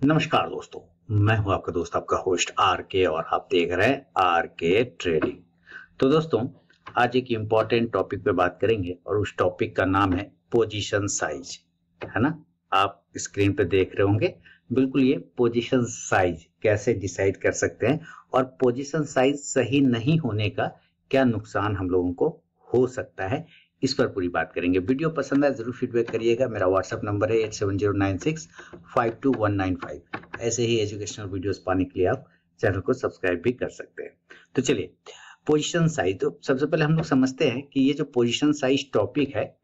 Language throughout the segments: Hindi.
नमस्कार दोस्तों, मैं हूं आपका दोस्त, आपका होस्ट आर के, और आप देख रहे हैं आर के ट्रेडिंग। तो दोस्तों, आज एक इम्पॉर्टेंट टॉपिक पे बात करेंगे और उस टॉपिक का नाम है पोजीशन साइज, है ना। आप स्क्रीन पे देख रहे होंगे, बिल्कुल ये पोजीशन साइज कैसे डिसाइड कर सकते हैं और पोजीशन साइज सही नहीं होने का क्या नुकसान हम लोगों को हो सकता है, इस पर पूरी बात करेंगे। वीडियो पसंद है जरूर फीडबैक करिएगा। मेरा व्हाट्सएप नंबर है 8709652195। ऐसे ही एजुकेशनल वीडियोस पाने के लिए आप चैनल को सब्सक्राइब भी कर सकते हैं। तो चलिए, पोजीशन साइज, तो सबसे पहले हम लोग समझते हैं कि ये जो पोजीशन साइज टॉपिक है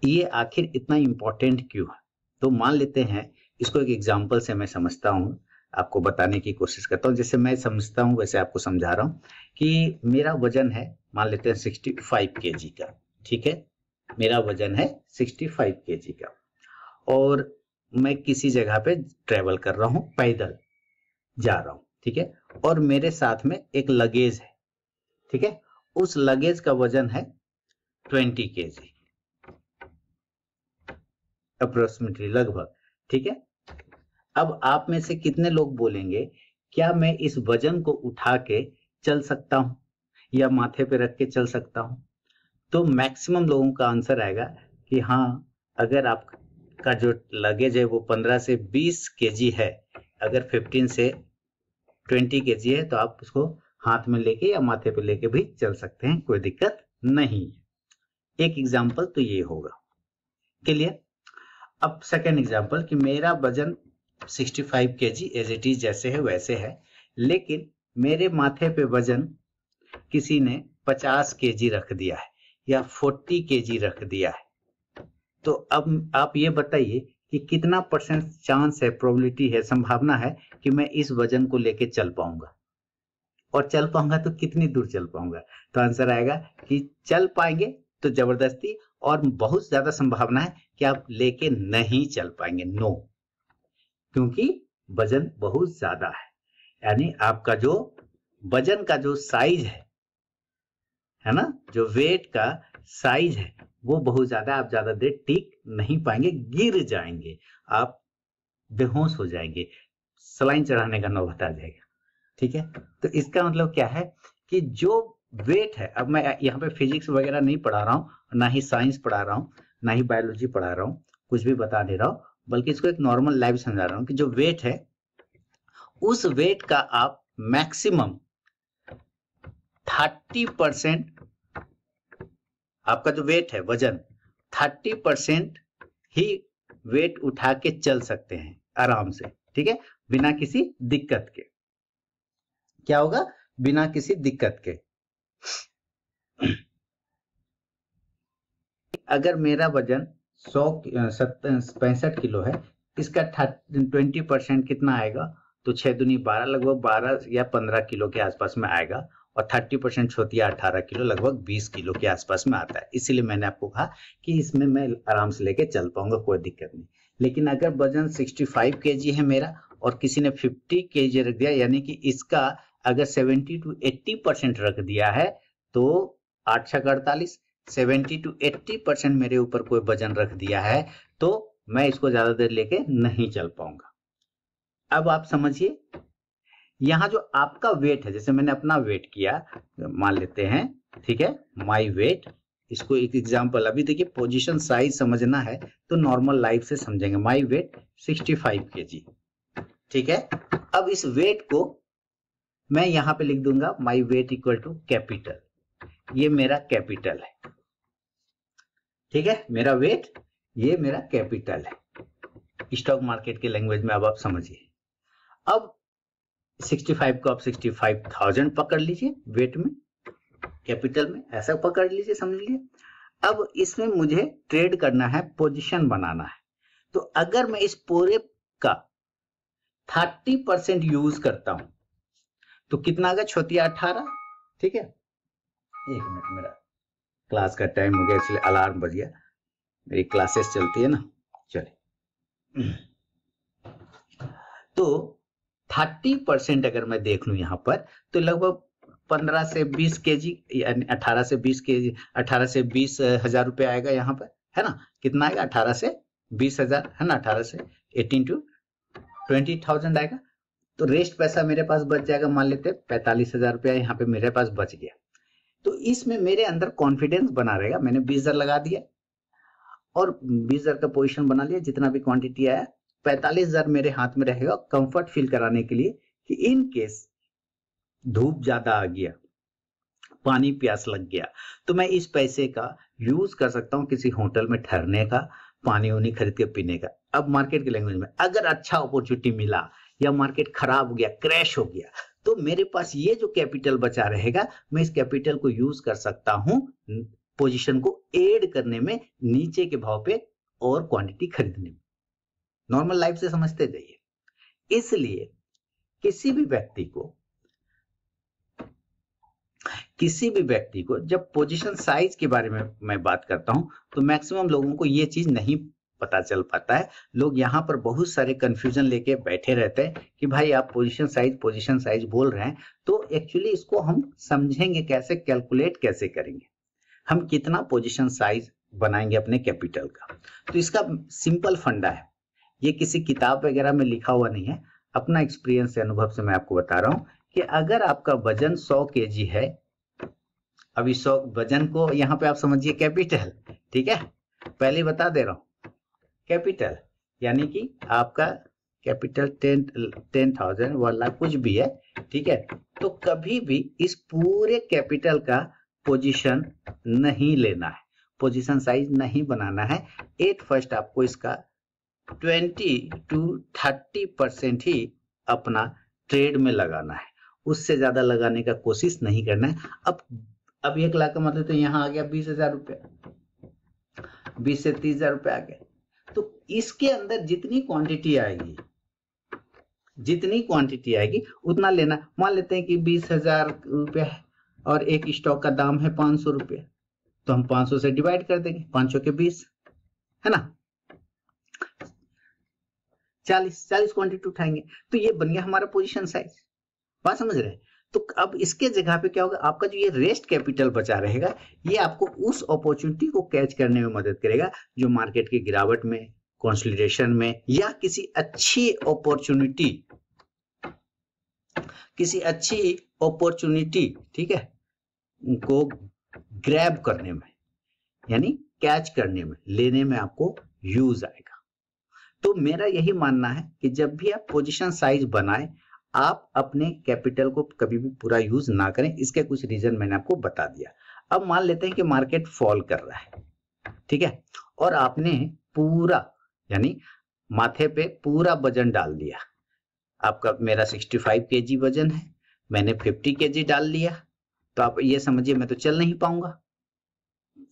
ये आखिर इतना इंपॉर्टेंट क्यों है। तो मान लेते हैं, इसको एक एग्जांपल से मैं समझता हूँ, आपको बताने की कोशिश करता हूँ। जैसे मैं समझता हूँ वैसे आपको समझा रहा हूँ कि मेरा वजन है, मान लेते हैं 65 केजी का, ठीक है। मेरा वजन है 65 केजी का और मैं किसी जगह पे ट्रेवल कर रहा हूँ, पैदल जा रहा हूँ, ठीक है। और मेरे साथ में एक लगेज है, ठीक है। उस लगेज का वजन है 20 केजी अप्रोक्सीमेटली, लगभग, ठीक है। अब आप में से कितने लोग बोलेंगे क्या मैं इस वजन को उठा के चल सकता हूं या माथे पे रख के चल सकता हूं? तो मैक्सिमम लोगों का आंसर आएगा कि हाँ, अगर आपका जो लगेज है वो 15 से 20 केजी है, अगर 15 से 20 केजी है, तो आप उसको हाथ में लेके या माथे पे लेके भी चल सकते हैं, कोई दिक्कत नहीं है। एक एग्जाम्पल तो ये होगा, क्लियर। अब सेकेंड एग्जाम्पल कि मेरा वजन 65 केजी एज इट इज जैसे है वैसे है, लेकिन मेरे माथे पे वजन किसी ने 50 केजी रख दिया है या 40 केजी रख दिया है। तो अब आप ये बताइए कि कितना परसेंट चांस है, प्रोबेबिलिटी है, संभावना है कि मैं इस वजन को लेके चल पाऊंगा, और चल पाऊंगा तो कितनी दूर चल पाऊंगा। तो आंसर आएगा कि चल पाएंगे तो जबरदस्ती, और बहुत ज्यादा संभावना है कि आप लेके नहीं चल पाएंगे, नो, क्योंकि वजन बहुत ज्यादा है। यानी आपका जो वजन का जो साइज है ना, जो वेट का साइज है वो बहुत ज्यादा, आप ज्यादा देर टिक नहीं पाएंगे, गिर जाएंगे, आप बेहोश हो जाएंगे, सलाइन चढ़ाने का नौबत आ जाएगा, ठीक है। तो इसका मतलब क्या है कि जो वेट है, अब मैं यहाँ पे फिजिक्स वगैरह नहीं पढ़ा रहा हूँ, ना ही साइंस पढ़ा रहा हूँ, ना ही बायोलॉजी पढ़ा रहा हूँ, कुछ भी बता नहीं रहा हूँ, बल्कि इसको एक नॉर्मल लाइफ समझा रहा हूँ कि जो वेट है उस वेट का आप मैक्सिमम 30%, आपका जो वेट है वजन 30% ही वेट उठा के चल सकते हैं आराम से, ठीक है, बिना किसी दिक्कत के। क्या होगा? बिना किसी दिक्कत के। अगर मेरा वजन 65 किलो है, इसका 20% कितना आएगा? तो 6 दूनी 12, लगभग 12 या 15 किलो के आसपास में आएगा, और 30% छोटिया 18 किलो, लगभग 20 किलो के आसपास में आता है। इसीलिए मैंने आपको कहा कि इसमें मैं आराम से लेके चल पाऊंगा, कोई दिक्कत नहीं। लेकिन अगर वजन 65 केजी है मेरा और किसी ने 50 केजी रख दिया, यानी कि इसका अगर 70 to 80% रख दिया है, तो 8 6 48, 70 to 80% मेरे ऊपर कोई वजन रख दिया है, तो मैं इसको ज्यादा देर लेके नहीं चल पाऊंगा। अब आप समझिए, यहाँ जो आपका वेट है, जैसे मैंने अपना वेट किया, मान लेते हैं, ठीक है, माई वेट, इसको एक एग्जांपल, अभी देखिए पोजीशन साइज समझना है तो नॉर्मल लाइफ से समझेंगे। माई वेट 65 केजी, ठीक है। अब इस वेट को मैं यहाँ पे लिख दूंगा, my weight equal to capital, ये मेरा कैपिटल है, ठीक है, मेरा वेट, ये मेरा कैपिटल है स्टॉक मार्केट के लैंग्वेज में। अब आप समझिए, अब 65 को आप 65,000 पकड़ लीजिए वेट में, कैपिटल में, ऐसा पकड़ लीजिए, समझ लीजिए। अब इसमें मुझे ट्रेड करना है, पोजीशन बनाना है। तो अगर मैं इस पूरे का 30% यूज करता हूं तो कितना आ गया? छोटिया 18, ठीक है। एक मिनट, मेरा क्लास का टाइम हो गया इसलिए अलार्म बज गया, मेरी क्लासेस चलती है ना, चलिए। तो 30% अगर मैं देख लूं यहां पर, तो लगभग 15 से 20 केजी, यानी 18 से 20 केजी, 18 से 20 हजार रुपये आएगा यहाँ पर, है ना। कितना आएगा? 18 से 20 हजार, है ना। 18 से 18 to 20,000 आएगा, तो रेस्ट पैसा मेरे पास बच जाएगा, मान लेते 45,000 रुपया यहाँ पे मेरे पास बच गया। तो इसमें मेरे अंदर कॉन्फिडेंस बना रहेगा, मैंने 20,000 लगा दिया और 20,000 का पोजीशन बना लिया, जितना भी क्वांटिटी आया 45,000 मेरे हाथ में रहेगा, कंफर्ट फील कराने के लिए कि इन केस धूप ज्यादा आ गया, पानी प्यास लग गया, तो मैं इस पैसे का यूज कर सकता हूँ किसी होटल में ठहरने का, पानी वानी खरीद के पीने का। अब मार्केट की लैंग्वेज में, अगर अच्छा अपॉर्चुनिटी मिला या मार्केट खराब हो गया, क्रैश हो गया, तो मेरे पास ये जो कैपिटल बचा रहेगा, मैं इस कैपिटल को यूज कर सकता हूं पोजीशन को ऐड करने में, नीचे के भाव पे और क्वांटिटी खरीदने में। नॉर्मल लाइफ से समझते जाइए। इसलिए किसी भी व्यक्ति को जब पोजीशन साइज के बारे में मैं बात करता हूं, तो मैक्सिमम लोगों को ये चीज नहीं पता चल पाता है। लोग यहाँ पर बहुत सारे कंफ्यूजन लेके बैठे रहते हैं कि भाई आप पोजीशन साइज बोल रहे हैं, तो एक्चुअली इसको हम समझेंगे कैसे, कैलकुलेट कैसे करेंगे, हम कितना पोजीशन साइज बनाएंगे अपने कैपिटल का। तो इसका सिंपल फंडा है, ये किसी किताब वगैरह में लिखा हुआ नहीं है, अपना एक्सपीरियंस से, अनुभव से मैं आपको बता रहा हूं कि अगर आपका वजन 100 kg है, अभी 100 वजन को यहाँ पे आप समझिए कैपिटल, ठीक है, पहले बता दे रहा हूं कैपिटल, यानी कि आपका कैपिटल 10,000 1 लाख कुछ भी है, ठीक है। तो कभी भी इस पूरे कैपिटल का पोजीशन नहीं लेना है, पोजीशन साइज नहीं बनाना है। एट फर्स्ट आपको इसका 20 to 30% ही अपना ट्रेड में लगाना है, उससे ज्यादा लगाने का कोशिश नहीं करना है। अब 1 लाख का मतलब तो यहाँ आ गया 20,000 रुपया, 20 से 30,000 रुपया आ गया। तो इसके अंदर जितनी क्वांटिटी आएगी उतना लेना। मान लेते हैं कि 20,000 रुपया है और एक स्टॉक का दाम है 500 रुपया, तो हम 500 से डिवाइड कर देंगे, 500 के 20 है ना, 40 क्वांटिटी उठाएंगे, तो ये बन गया हमारा पोजीशन साइज। बात समझ रहे हैं? तो अब इसके जगह पे क्या होगा, आपका जो ये रेस्ट कैपिटल बचा रहेगा, ये आपको उस अपॉर्चुनिटी को कैच करने में मदद करेगा जो मार्केट की गिरावट में, कंसोलिडेशन में, या किसी अच्छी अपॉर्चुनिटी ठीक है को ग्रैब करने में, यानी कैच करने में, लेने में आपको यूज आएगा। तो मेरा यही मानना है कि जब भी आप पोजीशन साइज बनाएं, आप अपने कैपिटल को कभी भी पूरा यूज ना करें। इसके कुछ रीजन मैंने आपको बता दिया। अब मान लेते हैं कि मार्केट फॉल कर रहा है, ठीक है, और आपने पूरा, यानी माथे पे पूरा वजन डाल दिया। आपका, मेरा 65 kg वजन है, मैंने 50 kg डाल लिया, तो आप ये समझिए मैं तो चल नहीं पाऊंगा,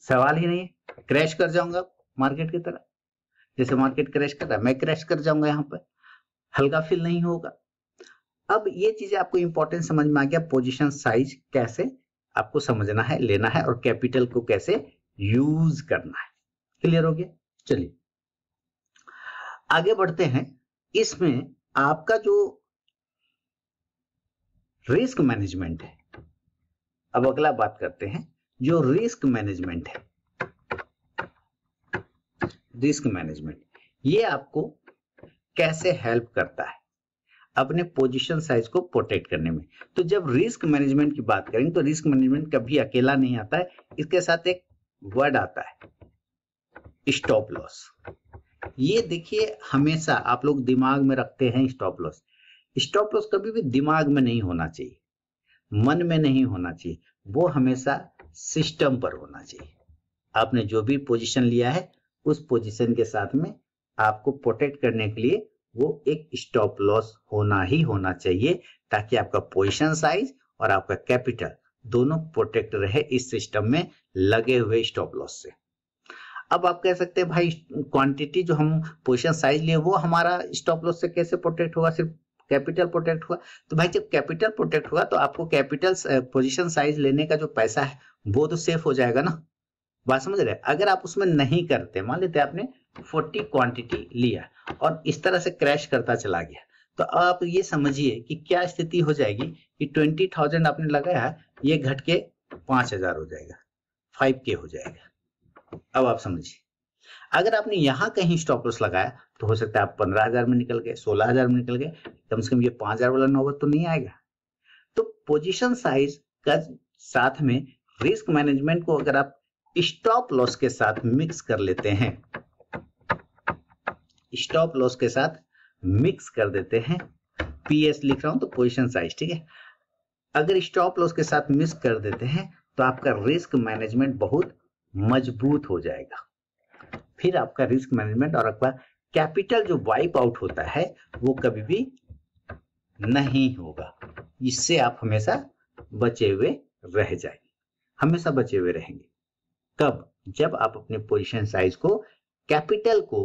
सवाल ही नहीं है, क्रैश कर जाऊंगा मार्केट की तरह। जैसे मार्केट क्रैश कर रहा है, मैं क्रैश कर जाऊंगा, यहाँ पर हल्का फील नहीं होगा। अब ये चीजें आपको इंपॉर्टेंट समझ में आ गया, पोजीशन साइज कैसे आपको समझना है, लेना है, और कैपिटल को कैसे यूज करना है। क्लियर हो गया? चलिए आगे बढ़ते हैं। इसमें आपका जो रिस्क मैनेजमेंट है, अब अगला बात करते हैं जो रिस्क मैनेजमेंट है। रिस्क मैनेजमेंट ये आपको कैसे हेल्प करता है अपने पोजीशन साइज को प्रोटेक्ट करने में। तो जब रिस्क मैनेजमेंट की बात करेंगे तो रिस्क मैनेजमेंट कभी अकेला नहीं आता है, इसके साथ एक वर्ड आता है, स्टॉप लॉस। ये देखिए, हमेशा आप लोग दिमाग में रखते हैं स्टॉप लॉस। स्टॉप लॉस कभी भी दिमाग में नहीं होना चाहिए, मन में नहीं होना चाहिए, वो हमेशा सिस्टम पर होना चाहिए। आपने जो भी पोजीशन लिया है, उस पोजीशन के साथ में आपको प्रोटेक्ट करने के लिए वो एक स्टॉप लॉस होना ही होना चाहिए, ताकि आपका पोजीशन साइज और आपका कैपिटल दोनों प्रोटेक्ट रहे इस सिस्टम में लगे हुए स्टॉप लॉस से। अब आप कह सकते हैं भाई क्वांटिटी जो हम पोजीशन साइज लिए वो हमारा स्टॉप लॉस से कैसे प्रोटेक्ट होगा, सिर्फ कैपिटल प्रोटेक्ट हुआ। तो भाई जब कैपिटल प्रोटेक्ट हुआ तो आपको कैपिटल पोजीशन साइज लेने का जो पैसा है वो तो सेफ हो जाएगा ना। बात समझ रहे हैं? अगर आप उसमें नहीं करते, मान लेते आपने 40 क्वांटिटी लिया और इस तरह से क्रैश करता चला गया, तो आप ये समझिए कि क्या स्थिति हो जाएगी कि 20,000 आपने लगाया है, ये घट के 5,000 हो जाएगा, 5K हो जाएगा। अब आप समझिए, अगर आपने यहाँ कहीं स्टॉप लॉस लगाया तो हो सकता है आप 15,000 में निकल गए, 16,000 में निकल गए, कम से कम ये 5,000 वाला नौबत तो नहीं आएगा। तो पोजीशन साइज का साथ में रिस्क मैनेजमेंट को अगर आप स्टॉप लॉस के साथ मिक्स कर लेते हैं, स्टॉप लॉस के साथ मिक्स कर देते हैं, पीएस लिख रहा हूं तो पोजीशन साइज, ठीक है। अगर स्टॉप लॉस के साथ मिक्स कर देते हैं तो आपका रिस्क मैनेजमेंट बहुत मजबूत हो जाएगा। फिर आपका रिस्क मैनेजमेंट और आपका कैपिटल जो वाइप आउट होता है वो कभी भी नहीं होगा। इससे आप हमेशा बचे हुए रह जाएंगे, हमेशा बचे हुए रहेंगे। कब? जब आप अपने पोजीशन साइज को, कैपिटल को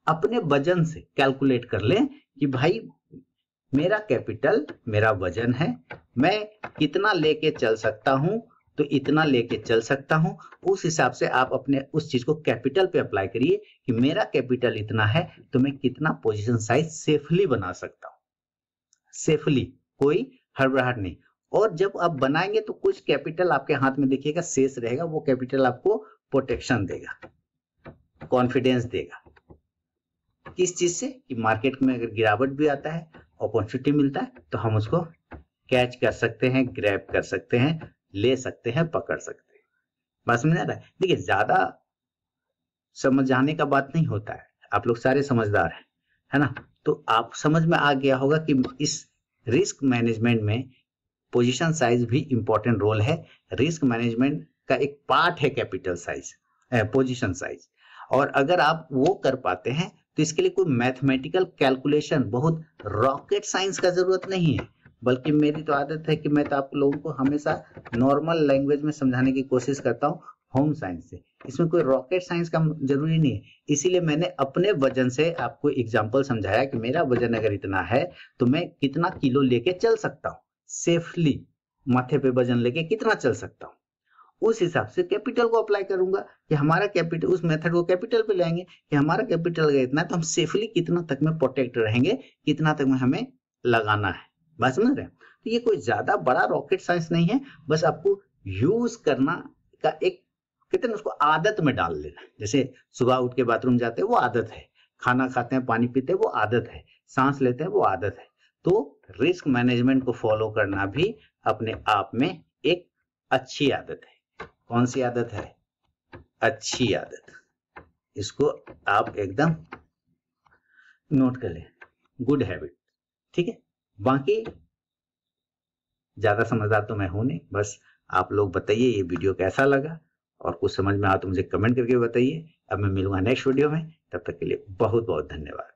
अपने वजन से कैलकुलेट कर लें कि भाई मेरा कैपिटल मेरा वजन है, मैं कितना लेके चल सकता हूं तो इतना लेके चल सकता हूं। उस हिसाब से आप अपने उस चीज को कैपिटल पे अप्लाई करिए कि मेरा कैपिटल इतना है तो मैं कितना पोजीशन साइज सेफली बना सकता हूं, सेफली, कोई हड़बड़ाहट नहीं। और जब आप बनाएंगे तो कुछ कैपिटल आपके हाथ में देखिएगा शेष रहेगा, वो कैपिटल आपको प्रोटेक्शन देगा, कॉन्फिडेंस देगा। किस चीज से? कि मार्केट में अगर गिरावट भी आता है, अपॉर्चुनिटी मिलता है तो हम उसको कैच कर सकते हैं, ग्रैब कर सकते हैं, ले सकते हैं, पकड़ सकते हैं। बात समझ आ रहा है? देखिए ज्यादा समझाने का बात नहीं होता है, आप लोग सारे समझदार हैं, है ना। तो आप समझ में आ गया होगा कि इस रिस्क मैनेजमेंट में पोजीशन साइज भी इंपॉर्टेंट रोल है। रिस्क मैनेजमेंट का एक पार्ट है कैपिटल साइज, पोजीशन साइज। और अगर आप वो कर पाते हैं तो इसके लिए कोई मैथमेटिकल कैलकुलेशन, बहुत रॉकेट साइंस का जरूरत नहीं है। बल्कि मेरी तो आदत है कि मैं तो आप लोगों को हमेशा नॉर्मल लैंग्वेज में समझाने की कोशिश करता हूँ, होम साइंस से। इसमें कोई रॉकेट साइंस का जरूरी नहीं है। इसीलिए मैंने अपने वजन से आपको एग्जांपल समझाया कि मेरा वजन अगर इतना है तो मैं कितना किलो लेके चल सकता हूँ सेफली, माथे पे वजन लेके कितना चल सकता हूँ। उस हिसाब से कैपिटल को अप्लाई करूंगा कि हमारा कैपिटल, उस मेथड को कैपिटल पे लाएंगे कि हमारा कैपिटल अगर इतना है तो हम सेफली कितना तक में प्रोटेक्ट रहेंगे, कितना तक में हमें लगाना है। बात समझ रहे हैं? तो ये कोई ज्यादा बड़ा रॉकेट साइंस नहीं है, बस आपको यूज करना का एक, कहते हैं उसको आदत में डाल लेना। जैसे सुबह उठ के बाथरूम जाते हैं वो आदत है, खाना खाते हैं, पानी पीते हैं वो आदत है, सांस लेते हैं वो आदत है। तो रिस्क मैनेजमेंट को फॉलो करना भी अपने आप में एक अच्छी आदत है। कौन सी आदत है? अच्छी आदत। इसको आप एकदम नोट कर लें, गुड हैबिट, ठीक है। बाकी ज्यादा समझदार तो मैं हूं नहीं, बस आप लोग बताइए ये वीडियो कैसा लगा, और कुछ समझ में आया तो मुझे कमेंट करके बताइए। अब मैं मिलूंगा नेक्स्ट वीडियो में, तब तक के लिए बहुत बहुत धन्यवाद।